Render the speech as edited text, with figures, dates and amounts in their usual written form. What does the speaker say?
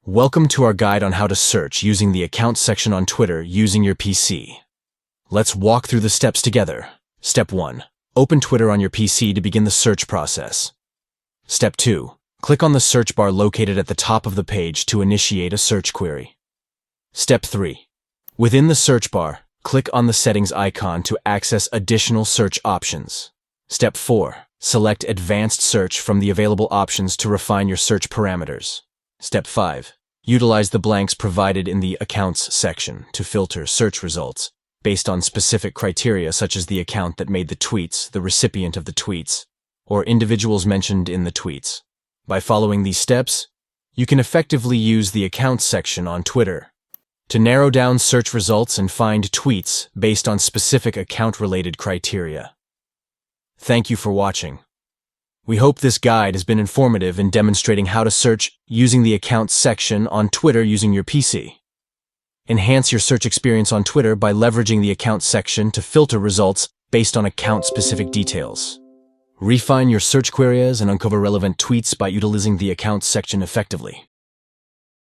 Welcome to our guide on how to search using the Accounts section on Twitter using your PC. Let's walk through the steps together. Step 1. Open Twitter on your PC to begin the search process. Step 2. Click on the search bar located at the top of the page to initiate a search query. Step 3. Within the search bar, click on the settings icon to access additional search options. Step 4. Select Advanced Search from the available options to refine your search parameters. Step 5. Utilize the blanks provided in the Accounts section to filter search results based on specific criteria such as the account that made the tweets, the recipient of the tweets, or individuals mentioned in the tweets. By following these steps, you can effectively use the Accounts section on Twitter to narrow down search results and find tweets based on specific account-related criteria. Thank you for watching. We hope this guide has been informative in demonstrating how to search using the Accounts section on Twitter using your PC. Enhance your search experience on Twitter by leveraging the Accounts section to filter results based on account-specific details. Refine your search queries and uncover relevant tweets by utilizing the Accounts section effectively.